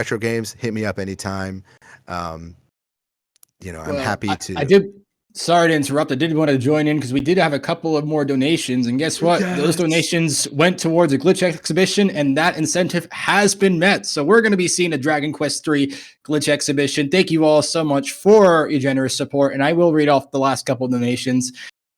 retro games, hit me up anytime. I'm happy to. I did. Sorry to interrupt. I did want to join in because we did have a couple of more donations, and guess what? Yes. Those donations went towards a glitch exhibition, and that incentive has been met. So we're going to be seeing a Dragon Quest III glitch exhibition. Thank you all so much for your generous support, and I will read off the last couple of donations.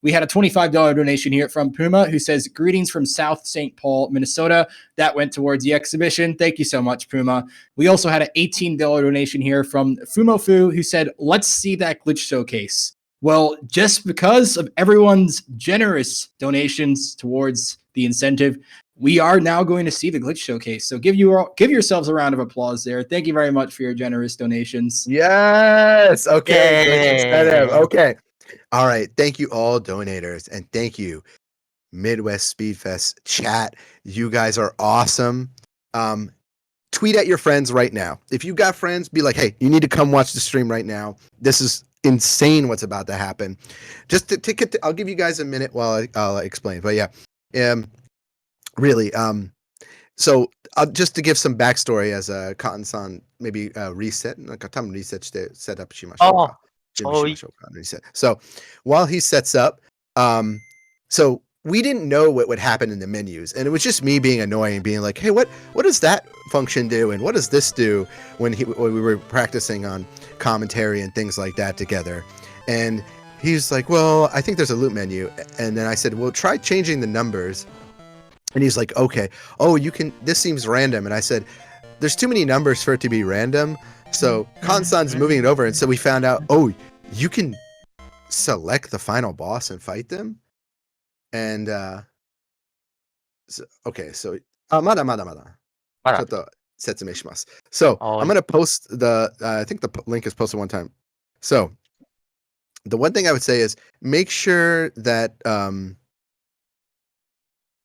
We had a $25 donation here from Puma, who says, greetings from South St. Paul, Minnesota. That went towards the exhibition. Thank you so much, Puma. We also had an $18 donation here from Fumofu, who said, let's see that glitch showcase. Well, just because of everyone's generous donations towards the incentive, we are now going to see the glitch showcase. So give yourselves a round of applause there. Thank you very much for your generous donations. Yes. Okay. Glitch incentive. Okay. All right. Thank you all donators, and thank you Midwest Speedfest chat. You guys are awesome. Tweet at your friends right now. If you got friends, be like, hey, you need to come watch the stream right now. This is insane what's about to happen. Just I'll give you guys a minute while I'll explain. But yeah, really. So just to give some backstory as a Cotton-san, maybe reset, like a time reset set up Shimashou. Reset. So while he sets up, so we didn't know what would happen in the menus, and it was just me being annoying, being like, hey, what does that function do, and what does this do, when we were practicing on commentary and things like that together. And he's like, well, I think there's a loop menu. And then I said, well, try changing the numbers. And he's like, okay, oh, you can, this seems random. And I said, there's too many numbers for it to be random. So Kansan's moving it over. And so we found out, oh, you can select the final boss and fight them. And okay, so まだ ちょっと説明します. So I'm going to post I think the link is posted one time. So the one thing I would say is make sure that, and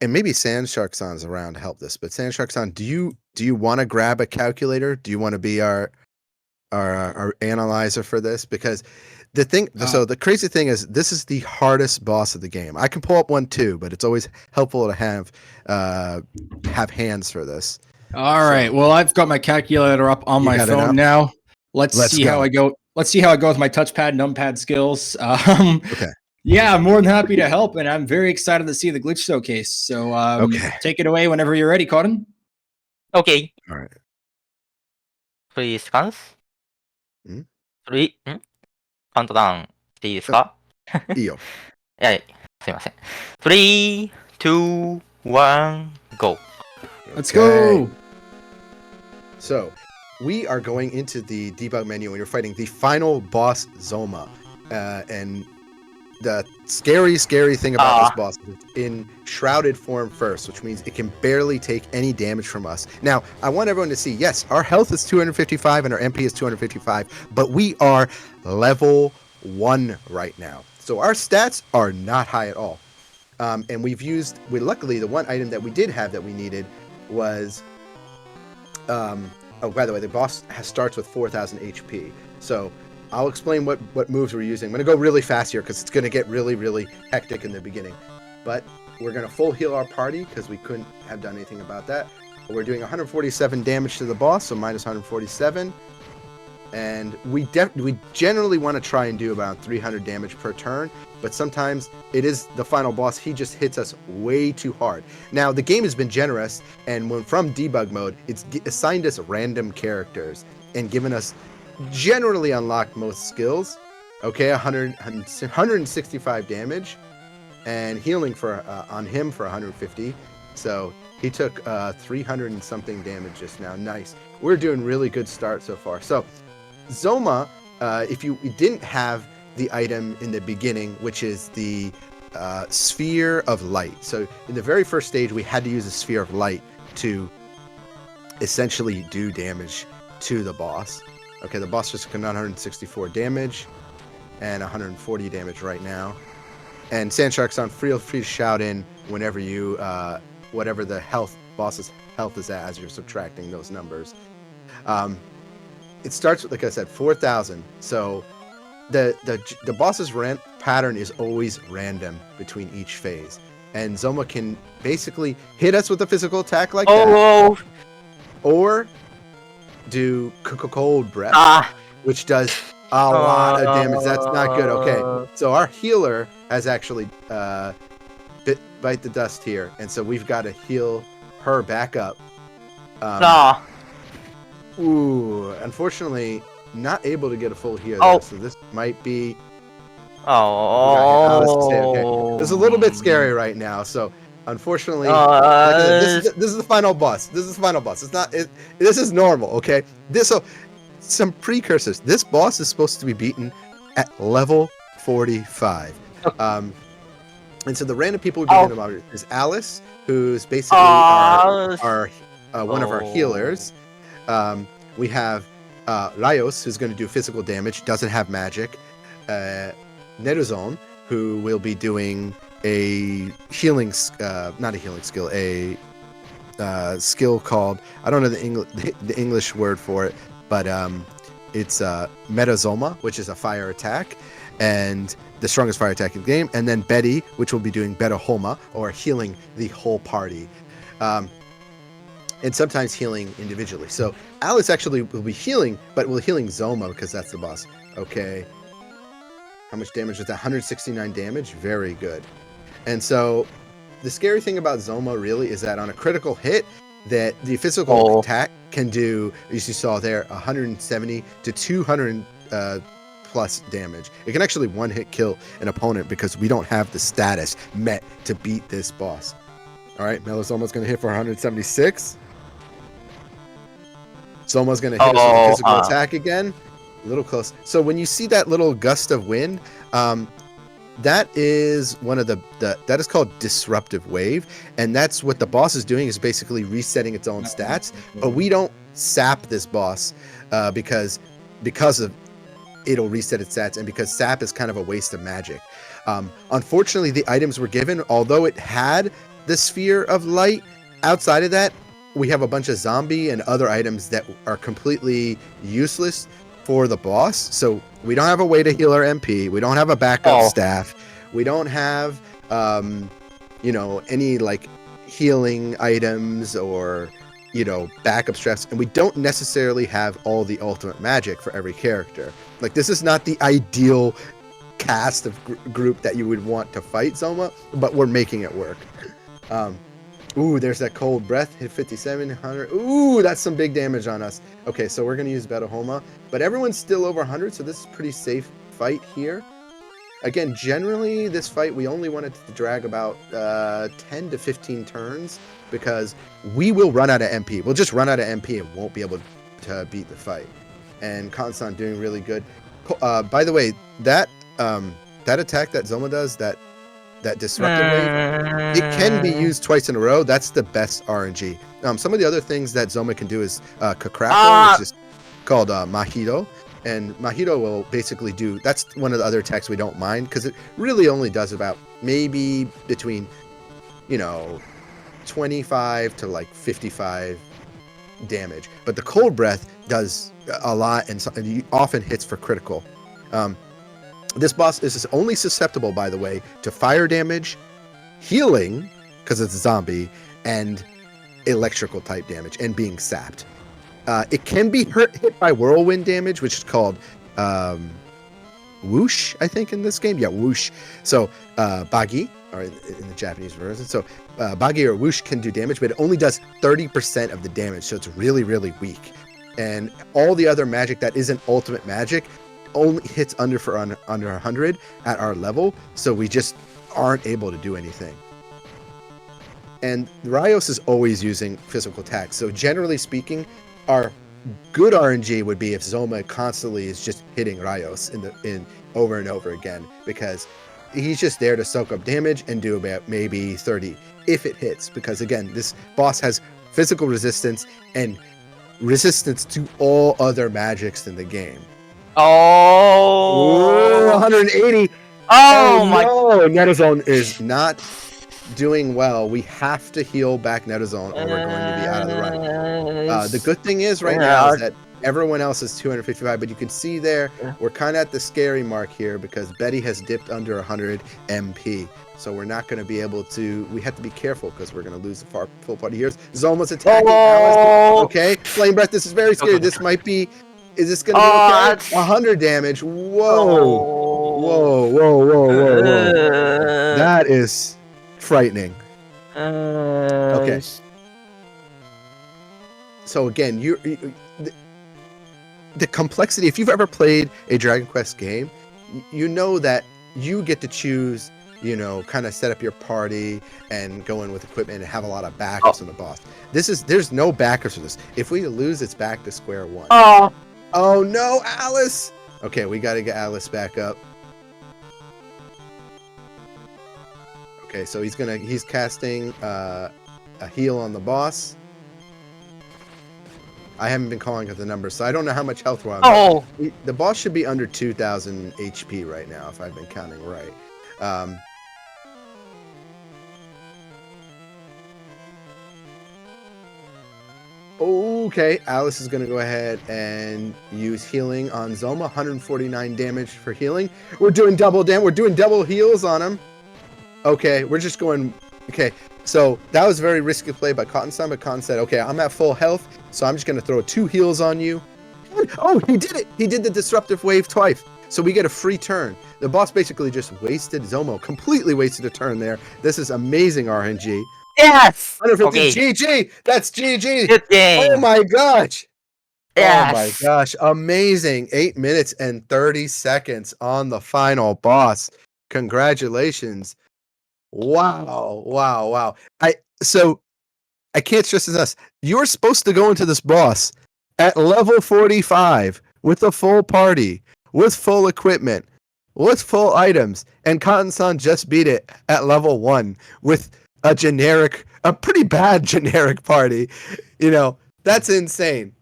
maybe Sandshark-san's around to help this, but Sandshark-san, do you want to grab a calculator? Do you want to be our analyzer for this? Because so the crazy thing is, this is the hardest boss of the game. I can pull up one too, but it's always helpful to have hands for this. All right. Well, I've got my calculator up on my phone now. Let's see how I go. Let's see how I go with my touchpad, numpad skills. Okay. Yeah, I'm more than happy to help, and I'm very excited to see the glitch showcase. So, take it away whenever you're ready, Cotton. Okay. All right. 3 seconds. 3、カウントダウンしていいですか？いいよ。はい、すいません。3、2、1、go. Let's go. So, we are going into the debug menu and you're fighting the final boss, Zoma. And the scary thing about this boss is it's in shrouded form first, which means it can barely take any damage from us. Now, I want everyone to see, yes, our health is 255 and our MP is 255, but we are level 1 right now. So our stats are not high at all. And luckily, the one item that we did have that we needed was, oh, by the way, the boss starts with 4,000 HP. So I'll explain what moves we're using. I'm going to go really fast here because it's going to get really, really hectic in the beginning. But we're going to full heal our party because we couldn't have done anything about that. But we're doing 147 damage to the boss, so minus 147. And we generally want to try and do about 300 damage per turn. But sometimes it is the final boss. He just hits us way too hard. Now, the game has been generous. And when from debug mode, it's assigned us random characters and given us generally unlocked most skills. Okay, 165 damage and healing on him for 150. So he took 300 and something damage just now. Nice. We're doing really good start so far. So Zoma, if you didn't have the item in the beginning, which is the sphere of light. So in the very first stage, we had to use a sphere of light to essentially do damage to the boss. Okay, the boss just got 164 damage and 140 damage right now. And Sandshark-san, feel free to shout in whenever you, whatever the boss's health is at as you're subtracting those numbers. It starts with, like I said, 4,000. So the boss's pattern is always random between each phase. And Zoma can basically hit us with a physical attack like that. Or do cold breath, Ah. which does a lot of damage. That's not good. Okay, so our healer has actually bite the dust here, and so we've got to heal her back up. Ooh, unfortunately, not able to get a full heal there, so this might be... Okay. This is a little bit scary right now, so unfortunately, like I said, this is the final boss. This is the final boss. It's not. This is normal, okay? Some precursors. This boss is supposed to be beaten at level 45. And so the random people we're beating about is Alice, who's basically our one of our healers. We have Rayos, who's going to do physical damage, doesn't have magic. Neruzon, who will be doing a healing, not a healing skill, a skill called, I don't know the English word for it, but it's Metazoma, which is a fire attack, and the strongest fire attack in the game. And then Betty, which will be doing Betahoma, or healing the whole party. And sometimes healing individually. So Alice actually will be healing, but we're healing Zoma because that's the boss. Okay. How much damage was that? 169 damage? Very good. And so the scary thing about Zoma really is that on a critical hit, that the physical attack can do, as you saw there, 170 to 200 plus damage. It can actually one-hit kill an opponent because we don't have the status met to beat this boss. All right, Melozoma's going to hit for 176. Zoma's going to hit us with a physical attack again. A little close. So when you see that little gust of wind, that is one of that is called disruptive wave, and that's what the boss is doing, is basically resetting its own stats. But we don't sap this boss because of it'll reset its stats, and because sap is kind of a waste of magic. Unfortunately, the items we're given, although it had the sphere of light, outside of that, we have a bunch of zombie and other items that are completely useless for the boss. So we don't have a way to heal our MP. We don't have a backup staff. We don't have, any like healing items or, backup straps. And we don't necessarily have all the ultimate magic for every character. Like, this is not the ideal cast of group that you would want to fight Zoma, but we're making it work. Ooh, there's that cold breath, hit 5700. Ooh, that's some big damage on us. Okay, so we're going to use Betahoma, but everyone's still over 100, so this is a pretty safe fight here. Again, generally, this fight, we only want it to drag about 10 to 15 turns, because we will run out of MP. We'll just run out of MP and won't be able to beat the fight. And Constant doing really good. By the way, that attack that Zoma does, that disruptive wave, it can be used twice in a row. That's the best RNG. Some of the other things that Zoma can do is Kakrako, which is called Mahito. And Mahito will basically do, that's one of the other attacks we don't mind, because it really only does about maybe between, 25 to like 55 damage. But the cold breath does a lot, and often hits for critical. This boss is only susceptible, by the way, to fire damage, healing, because it's a zombie, and electrical type damage, and being sapped. It can be hit by whirlwind damage, which is called whoosh, I think, in this game. Yeah, whoosh. So bagi, or in the Japanese version. So bagi or whoosh can do damage, but it only does 30% of the damage, so it's really, really weak. And all the other magic that isn't ultimate magic only hits under 100 at our level, so we just aren't able to do anything. And Rayos is always using physical attacks, so generally speaking, our good RNG would be if Zoma constantly is just hitting Rayos in over and over again, because he's just there to soak up damage and do about maybe 30 if it hits, because again, this boss has physical resistance and resistance to all other magics in the game. Oh, 180. Oh my! No, Netazone is not doing well. We have to heal back Netazone, or we're going to be out of the run. The good thing is right now is that Everyone else is 255, but you can see there, we're kind of at the scary mark here because Betty has dipped under 100 MP. So we're not going to be able to, we have to be careful because we're going to lose the full party here. Zoma's attacking Alice. Okay, Flame Breath, this is very scary. This might be, is this going to be okay? 100 damage. Whoa. That is frightening. Okay. So again, the complexity, if you've ever played a Dragon Quest game, you know that you get to choose, kind of set up your party and go in with equipment and have a lot of backups on the boss. There's no backers for this. If we lose, it's back to square one. Oh no, Alice! Okay, we got to get Alice back up. Okay, so he's casting a heal on the boss. I haven't been calling up the numbers, so I don't know how much health we're on. The boss should be under 2,000 HP right now, if I've been counting right. Okay, Alice is going to go ahead and use healing on Zoma. 149 damage for healing. We're doing double damage. We're doing double heals on him. Okay, we're just going... Okay, so that was very risky play by Cotton-san, but Cotton said, okay, I'm at full health, so I'm just going to throw 2 heals on you. Oh, he did it! He did the disruptive wave twice. So we get a free turn. The boss basically just wasted Zomo. Completely wasted a turn there. This is amazing RNG. Yes! 150 GG! That's GG! Good game! Oh my gosh! Yes! Oh my gosh, amazing. 8 minutes and 30 seconds on the final boss. Congratulations. Wow. I can't stress this enough. You're supposed to go into this boss at level 45 with a full party, with full equipment, with full items, and Cotton-san just beat it at level 1 with a pretty bad generic party. That's insane.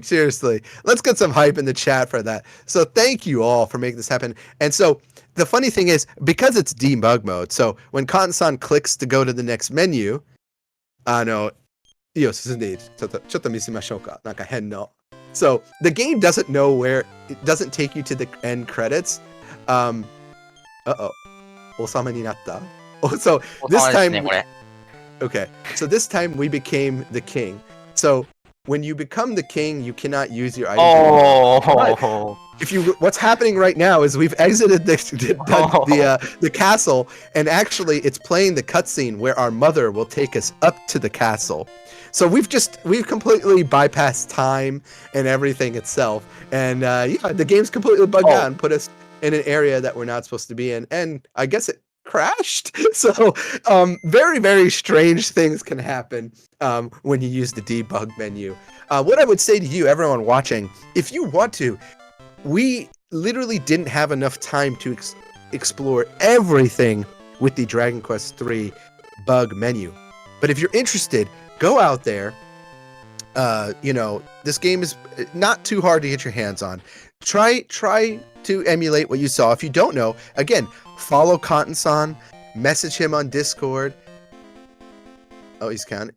Seriously. Let's get some hype in the chat for that. So thank you all for making this happen. And so the funny thing is, because it's debug mode, so when Cotton-san clicks to go to the next menu, so the game doesn't know where, it doesn't take you to the end credits. Osama ni natta. So this time, okay, so this time we became the king. So when you become the king, you cannot use your items. What's happening right now is we've exited the castle, and actually it's playing the cutscene where our mother will take us up to the castle. So we've completely bypassed time and everything itself, and the game's completely bugged out and put us in an area that we're not supposed to be in, and I guess it crashed. So very, very strange things can happen when you use the debug menu. What I would say to you, everyone watching, if you want to, we literally didn't have enough time to explore everything with the Dragon Quest III bug menu. But if you're interested, go out there. This game is not too hard to get your hands on. Try to emulate what you saw. If you don't know, again, follow Cotton-san, message him on Discord. Oh, he's counting.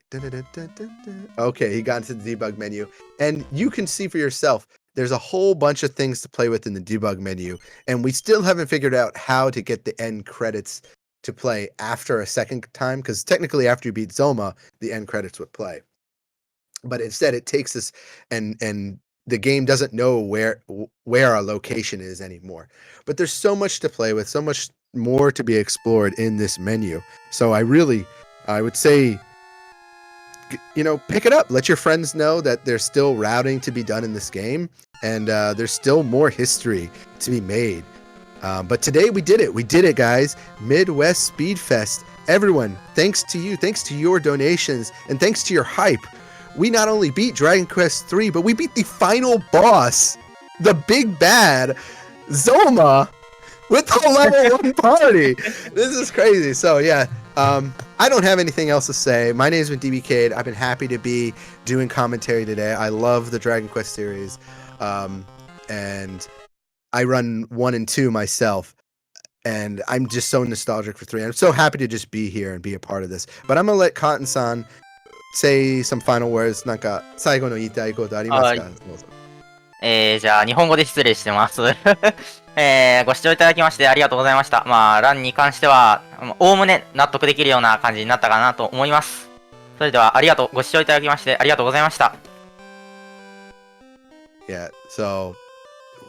Okay, he got into the debug menu. And you can see for yourself, there's a whole bunch of things to play with in the debug menu. And we still haven't figured out how to get the end credits to play after a second time. Because technically, after you beat Zoma, the end credits would play. But instead, it takes us and the game doesn't know where our location is anymore. But there's so much to play with, so much more to be explored in this menu. So I would say, pick it up. Let your friends know that there's still routing to be done in this game, and there's still more history to be made. But today we did it. We did it, guys. Midwest Speedfest. Everyone, thanks to you, thanks to your donations, and thanks to your hype, we not only beat Dragon Quest III, but we beat the final boss, the big bad, Zoma, with the level 1 party. This is crazy. So yeah, I don't have anything else to say. My name's been DBK. I've been happy to be doing commentary today. I love the Dragon Quest series, and I run 1 and 2 myself, and I'm just so nostalgic for 3. I'm so happy to just be here and be a part of this. But I'm gonna let Cotton-san say some final words. なんか最後の言いたいことありますか?じゃあ、日本語で失礼してます。ご視聴いただきましてありがとうございました。まあ、ランに関しては、おおむね納得できるような感じになったかなと思います。それでは、ご視聴いただきましてありがとうございました。Yeah, so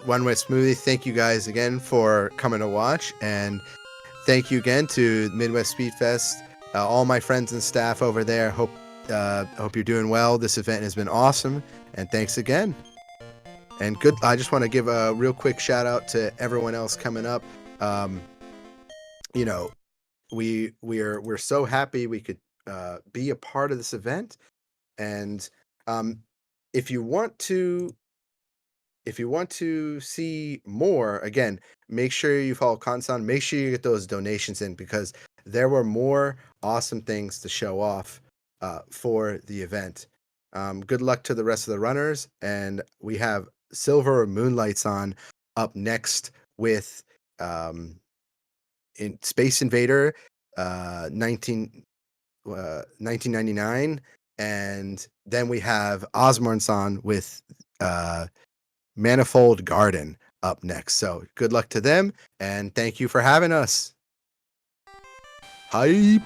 One Way Smoothie, thank you guys again for coming to watch, and thank you again to Midwest Speedfest, all my friends and staff over there. Hope you're doing well. This event has been awesome, and thanks again. And good. I just want to give a real quick shout out to everyone else coming up. You know, we're so happy we could be a part of this event, and if you want to see more, again, make sure you follow Kansan. Make sure you get those donations in, because there were more awesome things to show off for the event. Good luck to the rest of the runners, and we have Silver Moonlights on up next with in Space Invader 1999, and then we have Osmorn-san with Manifold Garden up next. So good luck to them, and thank you for having us. Hype!